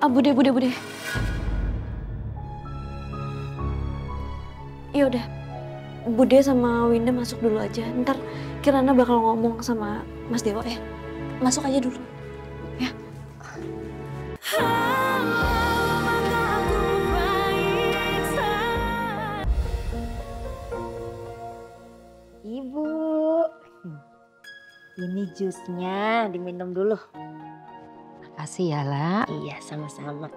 Bude. Ya udah, Bude sama Winda masuk dulu aja. Ntar Kirana bakal ngomong sama Mas Dewa ya. Masuk aja dulu. Ya. Ibu, ini jusnya diminum dulu. Makasih ya, La. Iya, sama-sama.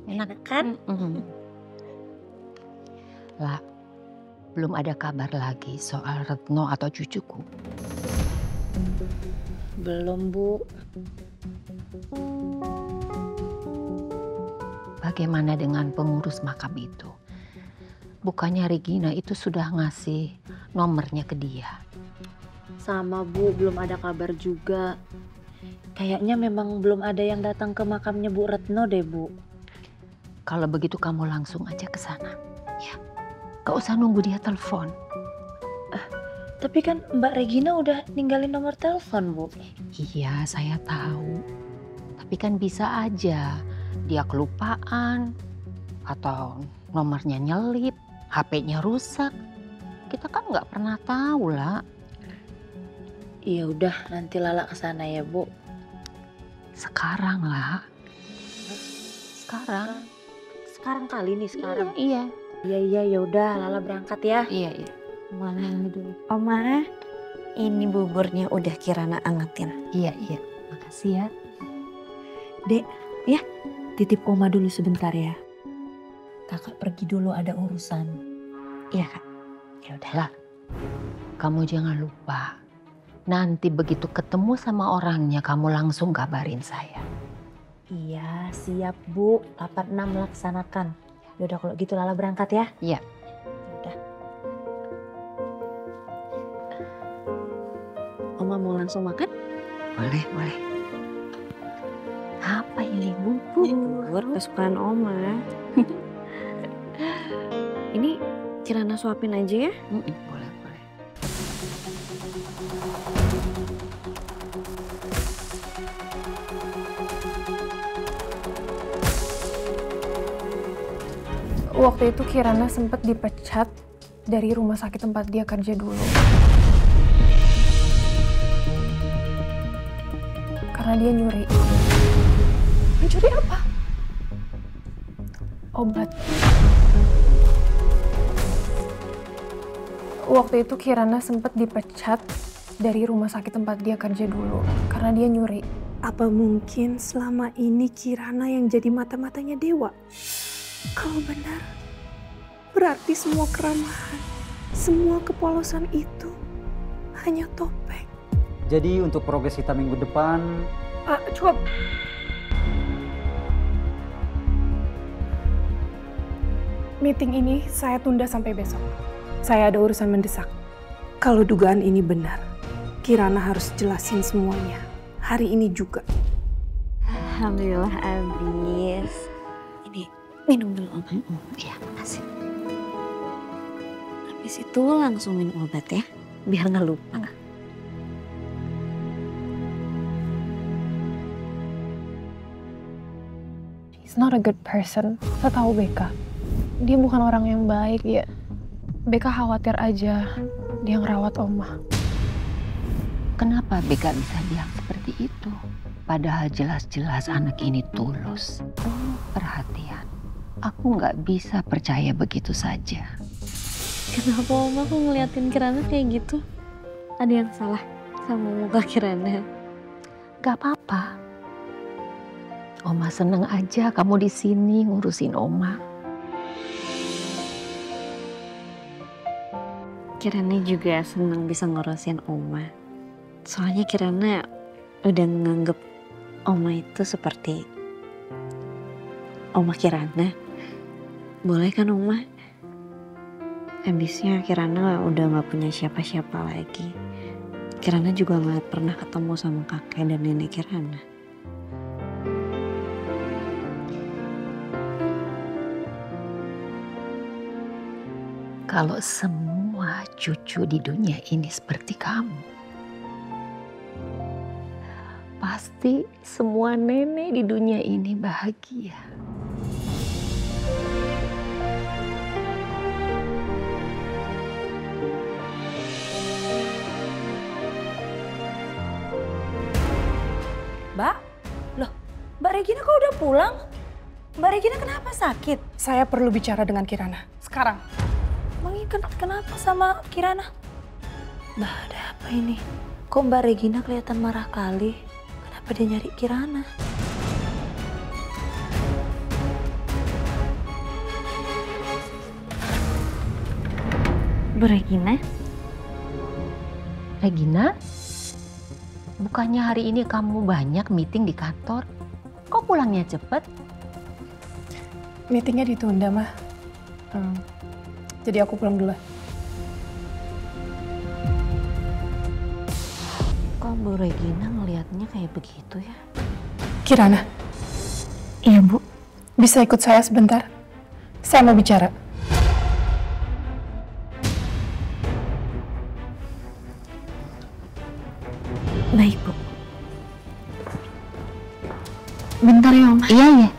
Enak kan? La, belum ada kabar lagi soal Retno atau cucuku. Belum, Bu. Bagaimana dengan pengurus makam itu? Bukannya Regina itu sudah ngasih nomornya ke dia? Sama, Bu, belum ada kabar juga. Kayaknya memang belum ada yang datang ke makamnya Bu Retno deh, Bu. Kalau begitu kamu langsung aja ke sana. Ya, gak usah nunggu dia telepon. Tapi kan Mbak Regina udah ninggalin nomor telepon, Bu. Iya, saya tahu. Tapi kan bisa aja dia kelupaan atau nomornya nyelip, HP-nya rusak. Kita kan nggak pernah tahu, lah. Ya udah, nanti Lala ke sana ya, Bu. Sekarang, lah. Sekarang. Sekarang kali nih, sekarang. Iya. Iya, ya udah, Lala berangkat ya. Iya. Mana ini dulu. Oma, ini buburnya udah Kirana angetin. Iya. Makasih ya. Dek, ya titip Oma dulu sebentar ya. Kakak pergi dulu ada urusan. Iya, Kak. Ya udahlah. Kamu jangan lupa. Nanti begitu ketemu sama orangnya, kamu langsung kabarin saya. Iya, siap Bu. 86 laksanakan. Yaudah kalau gitu Lala berangkat ya. Iya. Udah. Oma mau langsung makan? Boleh. Apa ini, bubur? Bubur kesukaan Oma. Ini Kirana suapin aja ya. Boleh. Waktu itu Kirana sempat dipecat dari rumah sakit tempat dia kerja dulu. Karena dia nyuri. Mencuri apa? Obat. Waktu itu Kirana sempat dipecat dari rumah sakit tempat dia kerja dulu. Karena dia nyuri. Apa mungkin selama ini Kirana yang jadi mata-matanya Dewa? Kalau benar, berarti semua keramahan, semua kepolosan itu hanya topeng. Jadi untuk progres kita minggu depan... Cukup. Meeting ini saya tunda sampai besok. Saya ada urusan mendesak. Kalau dugaan ini benar, Kirana harus jelasin semuanya. Hari ini juga. Alhamdulillah habis. Ini minum dulu, Oma. Iya, makasih. Habis itu langsung minum obat ya, biar nggak lupa. He's not a good person. Saya tahu Beka. Dia bukan orang yang baik ya. Beka khawatir aja dia ngerawat Oma. Kenapa Beka bisa bilang seperti itu? Padahal jelas-jelas anak ini tulus, penuh perhatian. Aku nggak bisa percaya begitu saja. Kenapa Oma kok ngeliatin Kirana kayak gitu? Ada yang salah sama muka Kirana? Gak apa-apa. Oma seneng aja kamu di sini ngurusin Oma. Kirana juga senang bisa ngurusin Oma. Soalnya Kirana udah nganggep Oma itu seperti Oma Kirana. Boleh kan Oma? Habisnya Kirana udah gak punya siapa-siapa lagi. Kirana juga gak pernah ketemu sama kakek dan nenek Kirana. Kalau semua semua cucu di dunia ini seperti kamu. Pasti semua nenek di dunia ini bahagia. Mbak? Loh, Mbak Regina kok udah pulang? Mbak Regina kenapa sakit? Saya perlu bicara dengan Kirana. Sekarang. Emangnya kenapa sama Kirana? Mbak, ada apa ini? Kok Mbak Regina kelihatan marah kali? Kenapa dia nyari Kirana? Bu Regina? Regina, bukannya hari ini kamu banyak meeting di kantor? Kok pulangnya cepet? Meetingnya ditunda, Mah. Jadi aku pulang dulu. Kok Bu Regina ngelihatnya kayak begitu ya? Kirana, Iya Bu. bisa ikut saya sebentar? Saya mau bicara. Baik Bu. Bentar ya Oma. Iya, iya.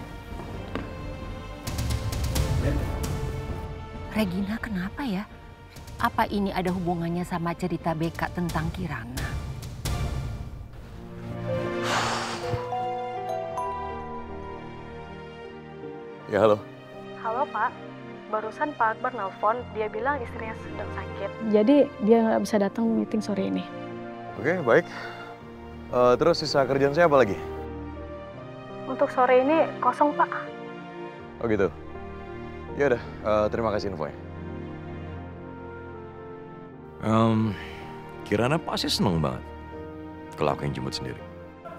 Regina kenapa ya? Apa ini ada hubungannya sama cerita Beka tentang Kirana? Ya halo. Halo Pak, barusan Pak Akbar nelpon, dia bilang istrinya sedang sakit. Jadi dia nggak bisa datang meeting sore ini. Oke, baik. Terus sisa kerjaan saya apa lagi? Untuk sore ini kosong Pak. Oh gitu. Ya udah, terima kasih infonya. Kirana pasti seneng banget kalau aku yang jemput sendiri.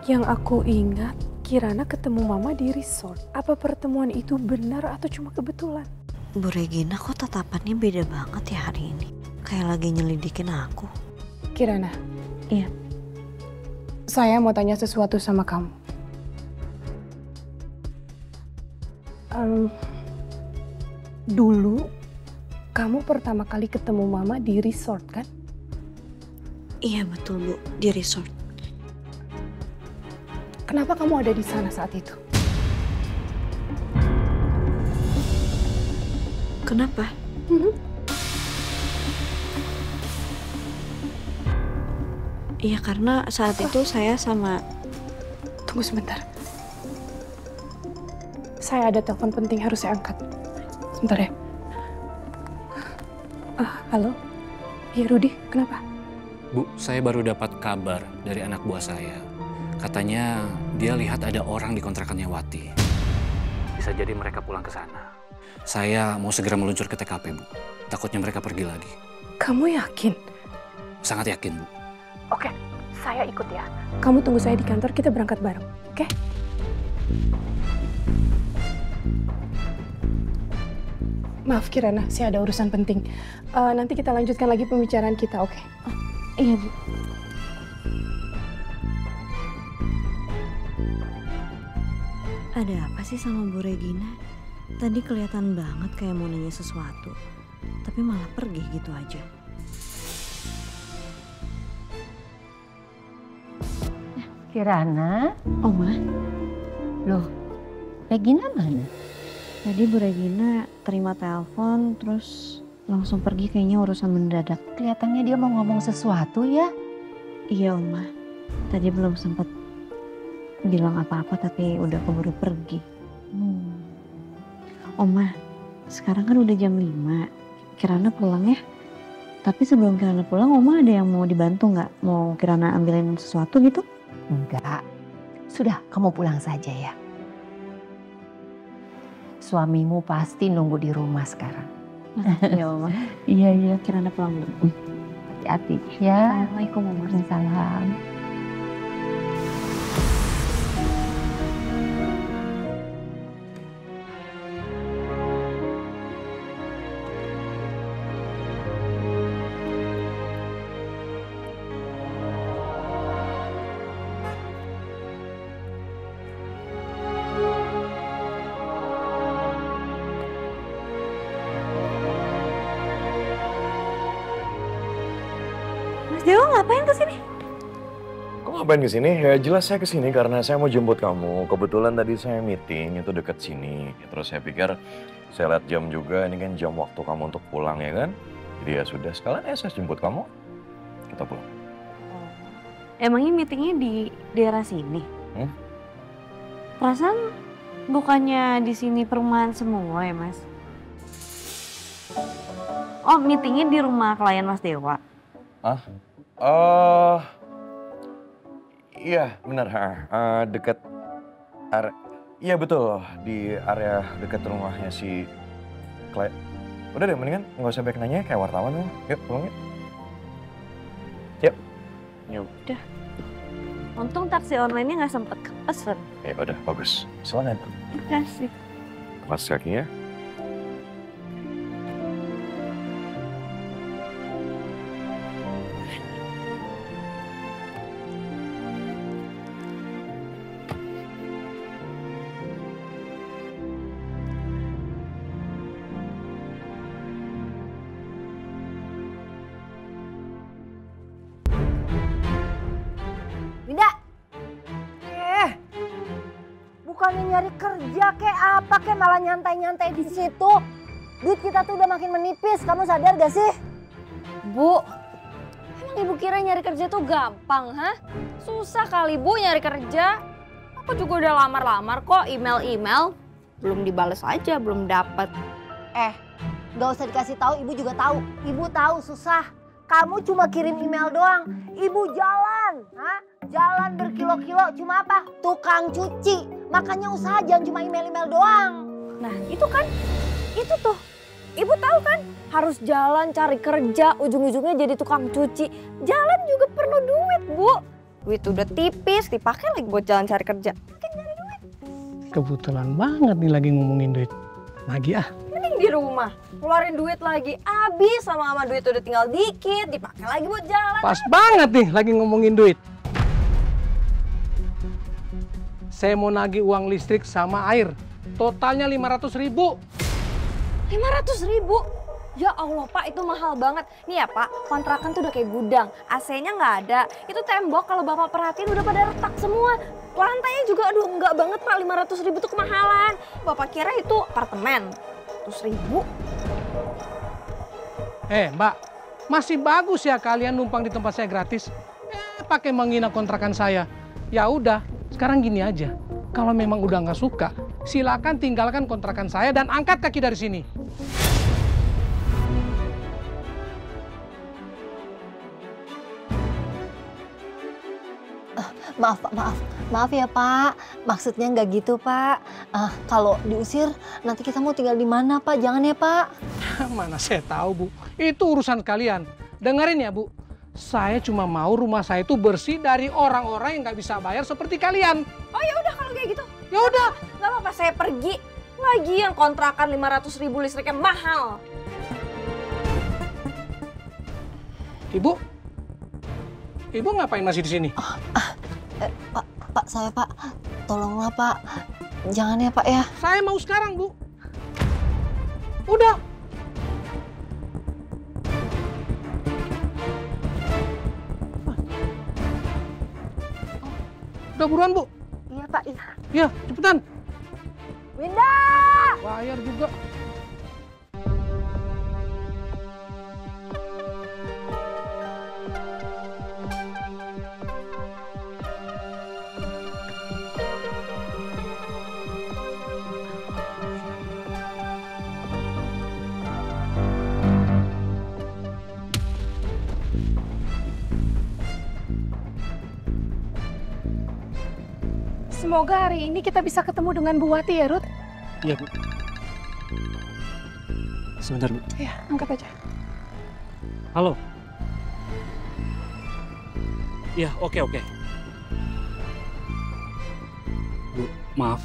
Yang aku ingat, Kirana ketemu Mama di resort. Apa pertemuan itu benar atau cuma kebetulan? Bu Regina kok tatapannya beda banget ya hari ini? Kayak lagi nyelidikin aku. Kirana. Iya. Saya mau tanya sesuatu sama kamu. Dulu, kamu pertama kali ketemu Mama di resort, kan? Iya betul Bu, di resort. Kenapa kamu ada di sana saat itu? Kenapa? Iya karena saat itu saya sama... Tunggu sebentar. Saya ada telepon penting harus saya angkat. Sebentar ya. Halo? Iya Rudi, kenapa? Bu, saya baru dapat kabar dari anak buah saya. Katanya dia lihat ada orang di kontrakannya Wati. Bisa jadi mereka pulang ke sana. Saya mau segera meluncur ke TKP, Bu. Takutnya mereka pergi lagi. Kamu yakin? Sangat yakin, Bu. Oke, saya ikut ya. Kamu tunggu saya di kantor, kita berangkat bareng, oke? Maaf Kirana, saya ada urusan penting. Nanti kita lanjutkan lagi pembicaraan kita, oke? Iya Bu. Ada apa sih sama Bu Regina? Tadi kelihatan banget kayak mau nanya sesuatu. Tapi malah pergi gitu aja. Kirana? Oma, Loh, Regina mana? tadi Bu Regina terima telepon terus langsung pergi kayaknya urusan mendadak. Kelihatannya dia mau ngomong sesuatu ya? Iya Oma, tadi belum sempat bilang apa-apa tapi udah keburu pergi. Oma, sekarang kan udah jam 5. Kirana pulang ya. Tapi sebelum Kirana pulang, Oma ada yang mau dibantu nggak? Mau Kirana ambilin sesuatu gitu? Enggak. Sudah, kamu pulang saja ya. Suamimu pasti nunggu di rumah sekarang. Ya Oma. Iya, iya. Kirana pulang dulu. Hati-hati ya. Assalamualaikum Oma. Salam. Dewa ngapain kesini? Kok ngapain kesini? Ya jelas saya kesini karena saya mau jemput kamu. Kebetulan tadi saya meeting itu dekat sini. Terus saya pikir saya lihat jam juga, ini kan jam waktu kamu untuk pulang ya kan? Jadi ya sudah, sekalian saya jemput kamu. Kita pulang. Emangnya meetingnya di daerah sini? Perasaan bukannya di sini perumahan semua ya, Mas? Oh, meetingnya di rumah klien Mas Dewa? Iya benar, dekat area. Iya betul, di area dekat rumahnya si klien. Udah deh, mendingan nggak usah banyak nanya kayak wartawan loh. Yuk pulang yuk. Yuk. Udah. Untung taksi online-nya nggak sempet kepesen. Ya udah, bagus. Silakan. Makasih. Pas kakinya. Winda! Bukannya nyari kerja kayak apa kayak malah nyantai-nyantai di situ. Duit kita tuh udah makin menipis, kamu sadar gak sih? Bu, emang ibu kira nyari kerja tuh gampang, hah? Susah kali bu nyari kerja. Aku juga udah lamar-lamar kok, email-email. Belum dibales aja, belum dapet. Gak usah dikasih tahu, ibu juga tahu. Ibu tahu susah. Kamu cuma kirim email doang. Ibu jalan, jalan berkilo-kilo. Cuma apa? Tukang cuci. Makanya usaha jangan cuma email-email doang. Nah itu kan, itu tuh. Ibu tahu kan harus jalan cari kerja, ujung-ujungnya jadi tukang cuci. Jalan juga perlu duit bu. Duit udah tipis, dipakai lagi buat jalan cari kerja. Makin nyari duit. Kebetulan banget nih lagi ngomongin duit. Nagih ah. Mending di rumah, ngeluarin duit lagi. Abis sama duit udah tinggal dikit, dipakai lagi buat jalan. Pas banget nih lagi ngomongin duit. Saya mau nagih uang listrik sama air. Totalnya 500.000. 500.000? Ya Allah Pak, itu mahal banget. Nih ya Pak, kontrakan tuh udah kayak gudang. AC-nya nggak ada. Itu tembok kalau Bapak perhatiin udah pada retak semua. Lantainya juga aduh enggak banget Pak, 500.000 tuh kemahalan. Bapak kira itu apartemen. 100.000? Mbak, masih bagus ya kalian numpang di tempat saya gratis. Pakai menghina kontrakan saya. Ya udah, sekarang gini aja. Kalau memang udah nggak suka, silakan tinggalkan kontrakan saya dan angkat kaki dari sini. Maaf ya Pak. Maksudnya nggak gitu Pak. Kalau diusir nanti kita mau tinggal di mana Pak? Jangan ya Pak. Mana saya tahu Bu. Itu urusan kalian. Dengerin ya Bu. Saya cuma mau rumah saya itu bersih dari orang-orang yang nggak bisa bayar seperti kalian. Oh ya udah kalau kayak gitu. Ya udah. Nggak apa-apa saya pergi. Lagian kontrakan 500.000 listriknya mahal. Ibu ngapain masih di sini? Pak, saya Pak, tolonglah Pak, jangan ya Pak ya. Saya mau sekarang Bu. Udah. Udah buruan Bu. Iya Pak, iya. Iya, cepetan. Winda! Bayar juga. Semoga hari ini kita bisa ketemu dengan Bu Wati ya, Ruth. Iya, Bu. Sebentar, Bu. Iya, angkat aja. Halo. Iya, oke. Bu, maaf.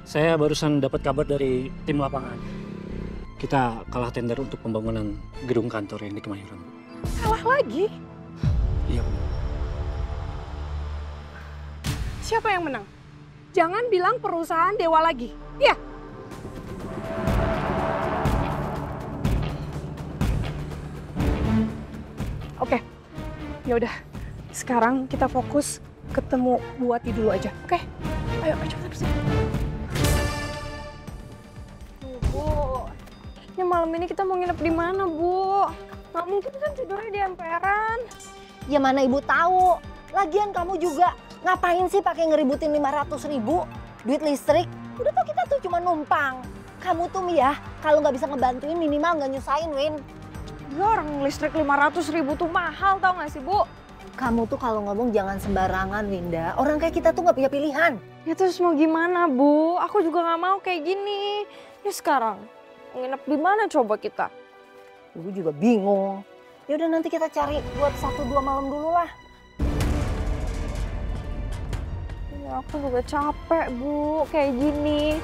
Saya barusan dapat kabar dari tim lapangan. Kita kalah tender untuk pembangunan gedung kantor yang di Kemayoran. Kalah lagi? Iya, Bu. Siapa yang menang? Jangan bilang perusahaan Dewa lagi. Iya. Oke. Ya udah, sekarang kita fokus ketemu Bu Wati dulu aja, oke? Ayo cepetan bersih. Bu, ini malam ini kita mau nginep di mana, Bu? Nggak mungkin kan tidurnya di emperan. Ya mana ibu tahu. Lagian kamu juga ngapain sih pakai ngeributin 500.000 duit listrik? Udah tau kita tuh cuma numpang. Kamu tuh ya kalau nggak bisa ngebantuin minimal nggak nyusahin, Win. Ya orang listrik 500.000 tuh mahal tau nggak sih, Bu? Kamu tuh kalau ngomong jangan sembarangan, Winda. Orang kayak kita tuh nggak punya pilihan. Ya terus mau gimana, Bu? Aku juga nggak mau kayak gini. Ini sekarang nginep di mana coba kita? Ibu juga bingung. Ya udah nanti kita cari buat 1-2 malam dulu lah. Ya aku juga capek, Bu, kayak gini.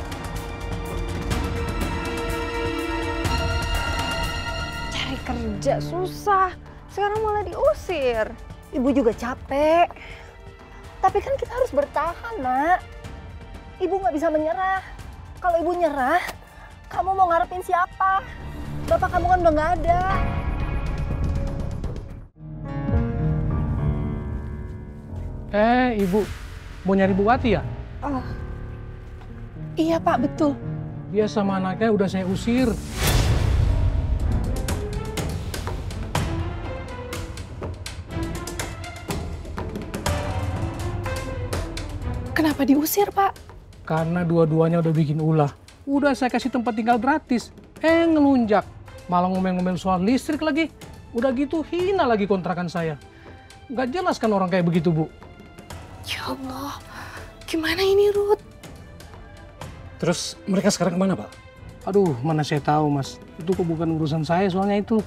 Cari kerja susah, sekarang malah diusir. Ibu juga capek. Tapi kan kita harus bertahan, Nak. Ibu nggak bisa menyerah. Kalau ibu nyerah, kamu mau ngarepin siapa? Bapak kamu kan udah nggak ada. Ibu, mau nyari Bu Wati ya? Iya Pak, betul. Dia sama anaknya udah saya usir. Kenapa diusir, Pak? Karena dua-duanya udah bikin ulah. Udah saya kasih tempat tinggal gratis. Ngelunjak. Malah ngomel-ngomel soal listrik lagi. Udah gitu hina lagi kontrakan saya. Nggak jelas kan orang kayak begitu, Bu. Ya Allah, gimana ini, Ruth? Terus mereka sekarang kemana, Pak? Aduh, mana saya tahu, Mas. Itu kok bukan urusan saya soalnya itu.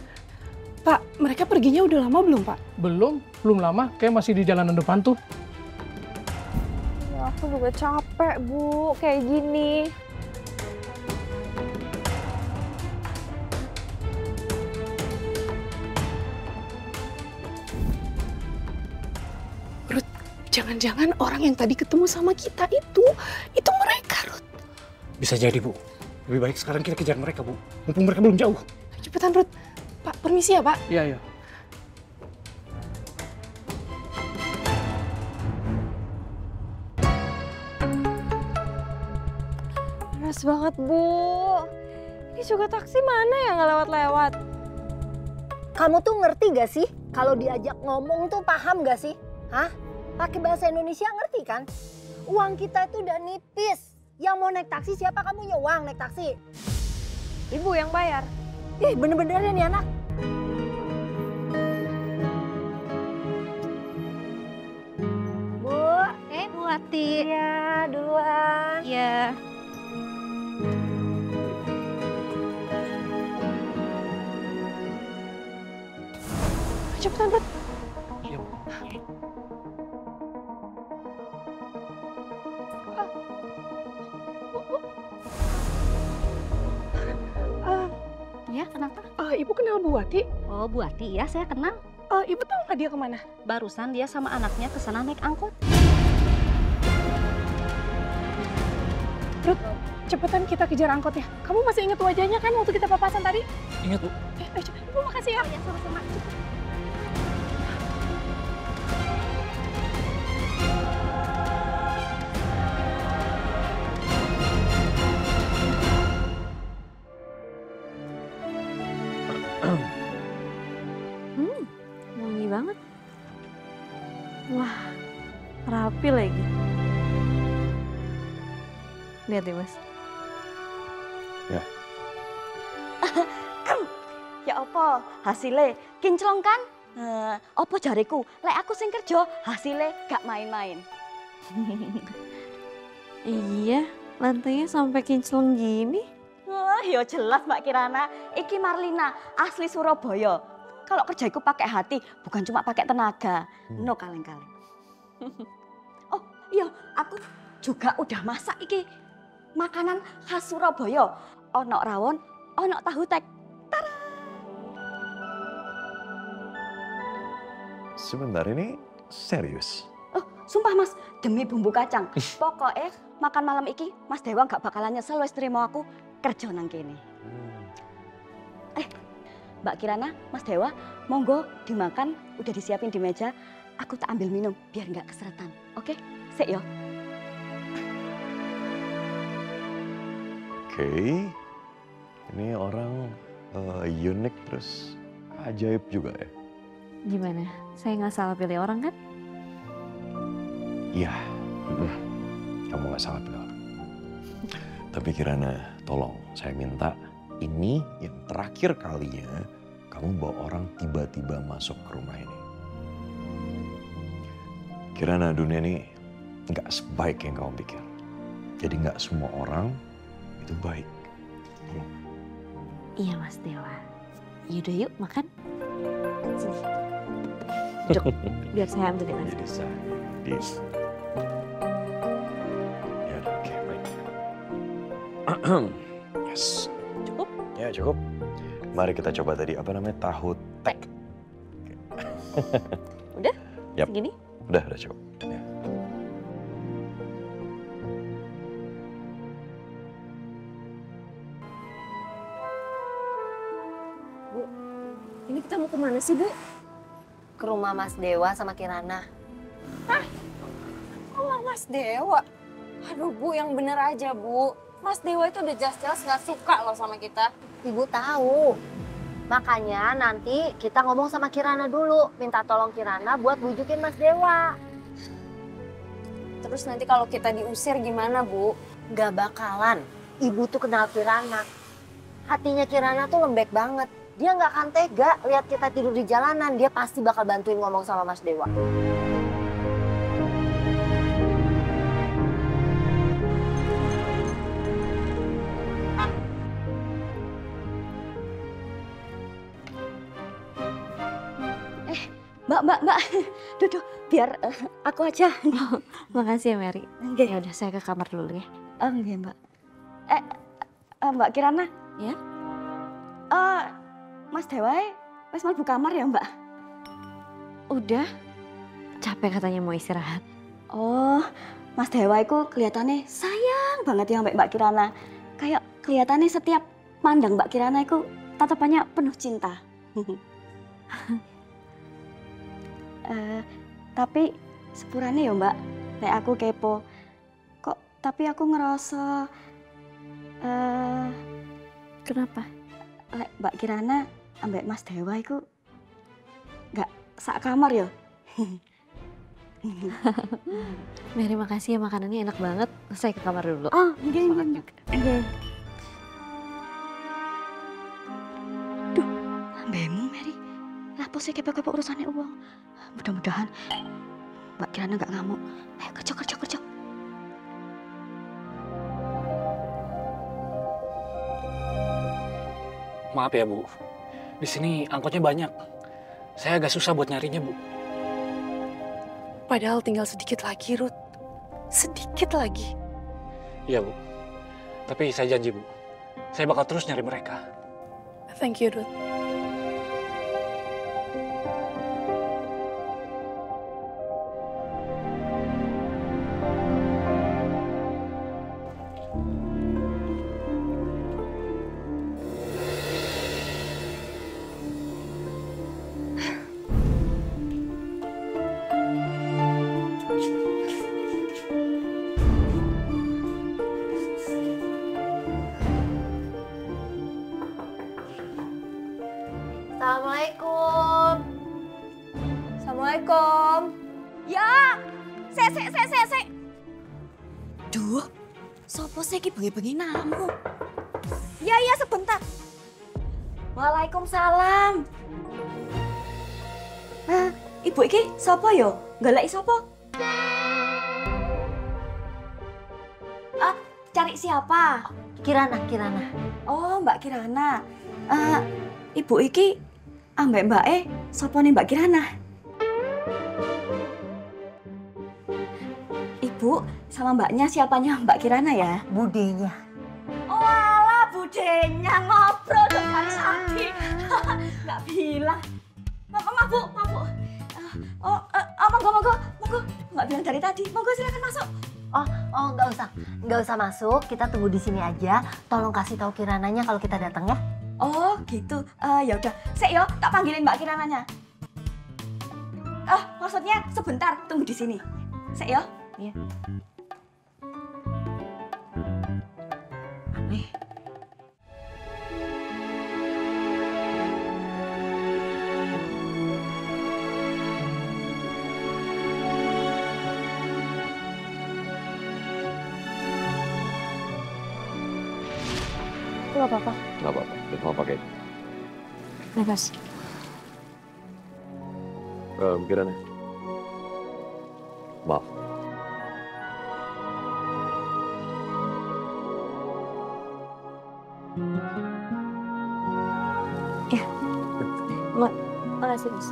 Pak, mereka perginya udah lama belum, Pak? Belum lama. Kayak masih di jalanan depan tuh. Ya aku juga capek, Bu, kayak gini. Ruth, jangan-jangan orang yang tadi ketemu sama kita itu mereka, Ruth. Bisa jadi, Bu. Lebih baik sekarang kita kejar mereka, Bu. Mumpung mereka belum jauh. Cepetan, Ruth. Pak, permisi ya, Pak. Iya. Panas banget, Bu. Ini juga taksi mana yang nggak lewat-lewat? Kamu tuh ngerti gak sih? Kalau diajak ngomong tuh paham gak sih? Hah? Pakai bahasa Indonesia ngerti kan? Uang kita itu udah nipis. Yang mau naik taksi siapa? Kamu punya uang naik taksi? Ibu yang bayar. Ih, bener-bener ya nih anak. Bu. Bu Wati. Iya, duluan. Iya. Cepetan, Ruth. Iya, Bu. Ya, kenapa? Ibu kenal Bu Wati? Oh, Bu Wati, ya saya kenal. Ibu tahu nggak dia kemana? Barusan dia sama anaknya ke sana naik angkot. Ruth, cepetan kita kejar angkotnya. Kamu masih ingat wajahnya kan waktu kita papasan tadi? Ingat, Bu. Ibu makasih ya. Ya, sama-sama. Wangi banget. Wah, rapi lagi. Lihat deh, Mas. Ya. Ya apa hasilnya kinclong kan? Apa jariku lek aku sing kerja hasilnya gak main-main. Iya, lantainya sampai kinclong gini. Wah, ya jelas Mbak Kirana, iki Marlina asli Surabaya. Kalau kerja iku pakai hati, bukan cuma pakai tenaga. No kaleng-kaleng. Oh iya, aku juga udah masak iki makanan khas Surabaya. Ono rawon, ono tahu tek. Sebentar, ini serius? Oh, sumpah Mas, demi bumbu kacang. Pokoknya makan malam iki Mas Dewa gak bakalan nyesel wis terima aku kerja nang kene. Mbak Kirana, Mas Dewa, Monggo dimakan, udah disiapin di meja. Aku tak ambil minum biar nggak keseretan. Oke? Sik yo. Oke, ini orang unik terus ajaib juga ya. Gimana? Saya nggak salah pilih orang kan? Iya, kamu nggak salah pilih orang. Tapi Kirana, tolong saya minta ini yang terakhir kalinya kamu bawa orang tiba-tiba masuk ke rumah ini. Kirana, dunia ini nggak sebaik yang kamu pikir. Jadi nggak semua orang itu baik. Tolong. Iya Mas Dewa. Yaudah yuk makan. Sini. Duduk, biar saya ambilin nasi. Jadi sadis. Ya udah, oke, baik. Yes. Cukup? Ya cukup. Mari kita coba tadi apa namanya tahu tek. Udah? Yap. Segini? Udah cukup. Ya. Bu, ini kita mau kemana sih, Bu? Ke rumah Mas Dewa sama Kirana. Hah? Rumah Mas Dewa? Aduh, Bu, yang bener aja, Bu. Mas Dewa itu udah jelas-jelas gak suka loh sama kita. Ibu tahu. Makanya nanti kita ngomong sama Kirana dulu. Minta tolong Kirana buat bujukin Mas Dewa. Terus nanti kalau kita diusir gimana, Bu? Gak bakalan. Ibu tuh kenal Kirana. Hatinya Kirana tuh lembek banget. Dia gak akan tega lihat kita tidur di jalanan. Dia pasti bakal bantuin ngomong sama Mas Dewa. Mbak, duduk biar aku aja. Makasih ya Mary. Nggih. Ya udah saya ke kamar dulu ya. Nggih, Mbak. Mbak Kirana. Ya? Mas Dewa wis mlebu kamar ya, Mbak? Udah. Capek katanya mau istirahat. Oh, Mas Dewa itu kelihatannya sayang banget ya Mbak Kirana. Kayak kelihatannya setiap mandang Mbak Kirana itu tatapannya penuh cinta. Tapi sepurane ya Mbak, nek aku kepo. Kok tapi aku ngerasa kenapa? Lek Mbak Kirana ambek Mas Dewa iku nggak sak kamar ya? Mary makasih ya makanannya enak banget. Saya ke kamar dulu. Oh, nggih. Duh, ambemu Mary. Lapo sih kepo-kepo urusannya uang. Mudah-mudahan Mbak Kirana nggak ngamuk. Ayo kerja. Maaf ya Bu, di sini angkotnya banyak. Saya agak susah buat nyarinya Bu. Padahal tinggal sedikit lagi, Ruth. Sedikit lagi. Iya Bu, tapi saya janji Bu, saya bakal terus nyari mereka. Thank you, Ruth. Assalamualaikum. Assalamualaikum. Ya, sek. Duh, sopo sih iki bengi-bengi namu? Ya, sebentar. Waalaikumsalam. Ibu iki sapa yo? Goleki sapa? Cari siapa? Kirana. Oh, Mbak Kirana. Ibu iki ambek mbake sapa nih Mbak Kirana? Ibu sama mbaknya siapanya Mbak Kirana ya? Budenya. Oh alah, budenya ngobrol depan Saki. Nggak bilang. Maaf, Bu. Monggo. Nggak bilang dari tadi. Monggo silakan masuk. Oh, nggak usah masuk. Kita tunggu di sini aja. Tolong kasih tahu Kirananya kalau kita datang ya. Oh gitu. Ya udah. Sik yo, tak panggilin Mbak Kirananya. Maksudnya sebentar, tunggu di sini. Sik yo. Iya. Gak apa-apa. Gak apa-apa, udah mau pakai. Bebas. Kirana. Maaf. Ya. Makasih, Mas.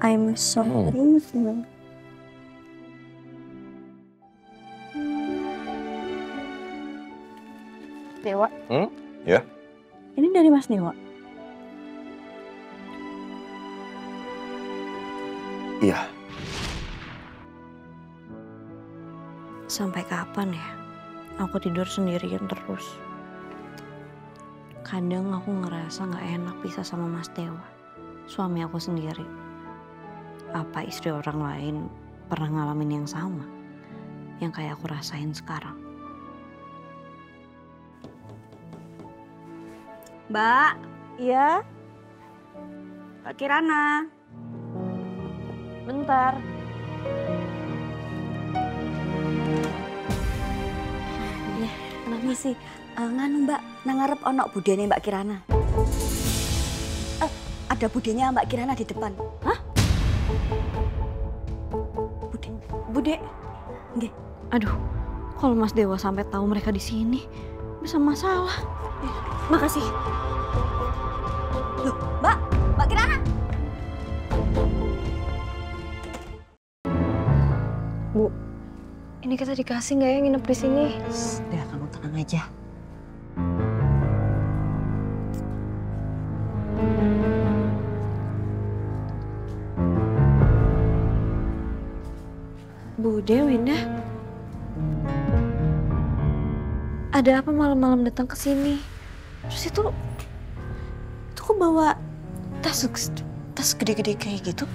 I'm sorry. Dewa. Ya? Ini dari Mas Dewa? Iya. Sampai kapan ya aku tidur sendirian terus? Kadang aku ngerasa gak enak pisah sama Mas Dewa, suami aku sendiri. Apa istri orang lain pernah ngalamin yang sama, yang kayak aku rasain sekarang? Mbak. Iya? Mbak Kirana. Bentar. Ya, kenapa sih? Nganu Mbak, nangarep ono budene Mbak Kirana. Ada budenya Mbak Kirana di depan. Hah? Bude. Nggih. Aduh, kalau Mas Dewa sampai tahu mereka di sini, bisa masalah. Makasih. Loh, Mbak Kirana. Bu, ini kita dikasih nggak ya nginep di sini? Udah, kamu tenang aja. Bude, Winda. Ada apa malam-malam datang ke sini? Terus itu kok bawa tas gede-gede kayak gitu?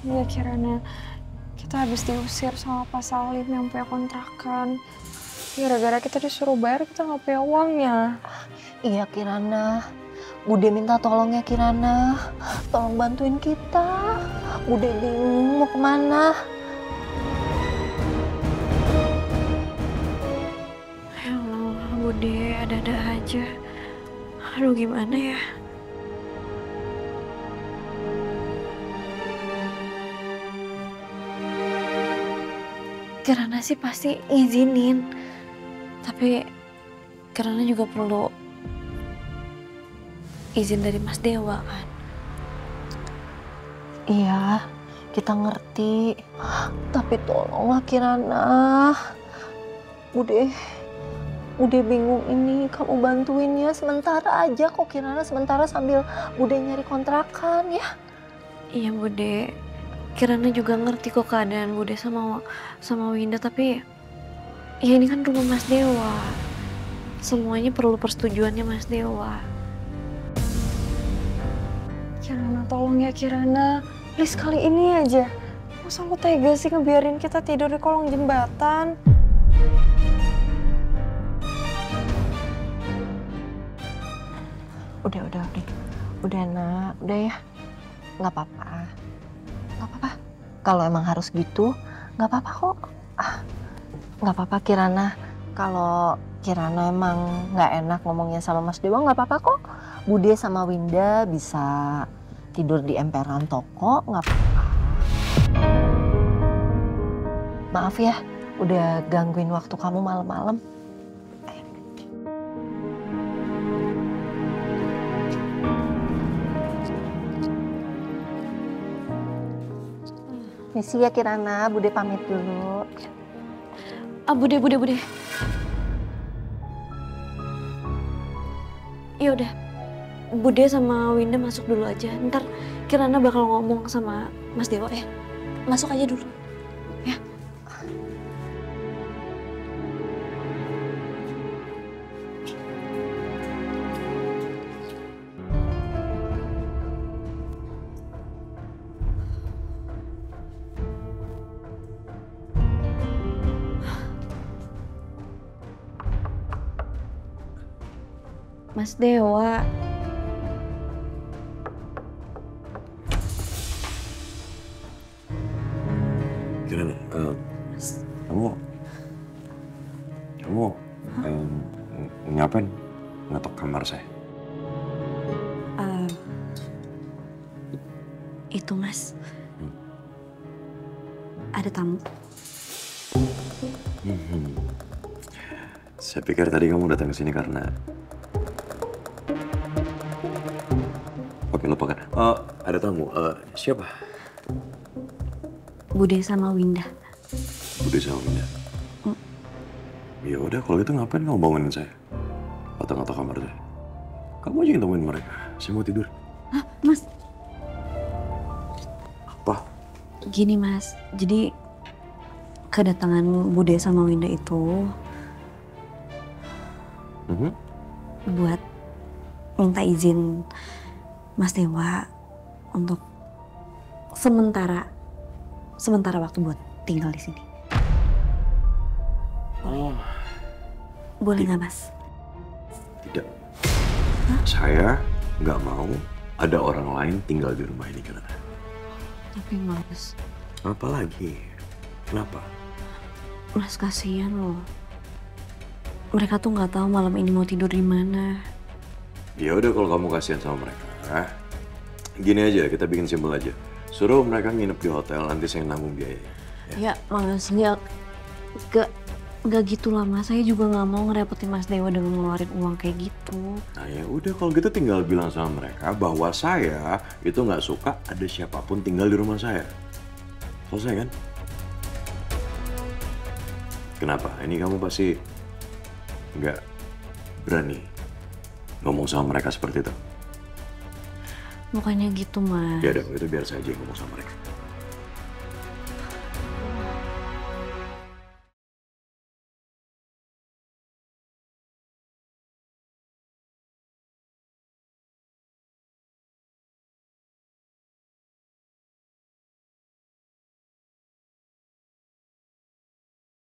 Iya Kirana, kita habis diusir sama Pak Salim yang punya kontrakan. Gara-gara kita disuruh bayar, kita nggak punya uangnya. Iya Kirana, Bude minta tolong ya Kirana, tolong bantuin kita. Bude bingung mau kemana. Ya Allah, Bude ada-ada aja. Aduh, gimana ya? Kirana sih pasti izinin, tapi Kirana juga perlu izin dari Mas Dewa kan? Iya, kita ngerti. Tapi tolonglah Kirana. Bude bingung ini, kamu bantuin ya sementara aja kok Kirana, sementara sambil Bude nyari kontrakan ya. Iya Bude, Kirana juga ngerti kok keadaan Bude sama Winda, tapi ya ini kan rumah Mas Dewa. Semuanya perlu persetujuannya Mas Dewa. Kirana, tolong ya Kirana. Please kali ini aja. Masa aku tega sih ngebiarin kita tidur di kolong jembatan? Udah nak, udah ya. Nggak apa-apa. Kalau emang harus gitu, nggak apa-apa kok. Nggak apa-apa Kirana. Kalau Kirana emang nggak enak ngomongnya sama Mas Dewa, nggak apa-apa kok. Bude sama Winda bisa tidur di emperan toko, nggak apa-apa. Maaf ya, udah gangguin waktu kamu malam-malam. Misi ya Kirana, Bude pamit dulu. Bude. Ya udah, Bude sama Winda masuk dulu aja. Ntar Kirana bakal ngomong sama Mas Dewa ya. Masuk aja dulu. Ya. Mas Dewa. Gimana? Kamu ngapain ngetok kamar saya? Itu Mas, ada tamu. Saya pikir tadi kamu datang ke sini karena... Oke, lupakan. Ada tamu. Siapa? Bude sama Winda. Bude sama Winda. Ya udah, kalau gitu ngapain kamu bangunin saya? Atau kamar saya? Kamu aja yang temuin mereka. Saya mau tidur. Hah, Mas? Apa? Gini Mas, jadi kedatangan Bude sama Winda itu buat minta izin Mas Dewa untuk sementara waktu buat tinggal di sini. Boleh nggak Mas? Tidak. Saya nggak mau ada orang lain tinggal di rumah ini, Kirana. Tapi Mas. Apa lagi? Kenapa? Mas kasihan loh. Mereka tuh nggak tahu malam ini mau tidur di mana. Ya udah, kalau kamu kasihan sama mereka, gini aja, kita bikin simpel aja. Suruh mereka nginep di hotel, nanti saya nanggung biaya. Ya Mas, nggak gitu lah Mas. Saya juga nggak mau ngerepotin Mas Dewa dengan ngeluarin uang kayak gitu. Nah ya udah, kalau gitu tinggal bilang sama mereka bahwa saya itu nggak suka ada siapapun tinggal di rumah saya. Selesai kan? Kenapa? Ini kamu pasti nggak berani ngomong sama mereka seperti itu? Bukannya gitu Mas. Ya udah, itu biar saya aja yang ngomong sama mereka.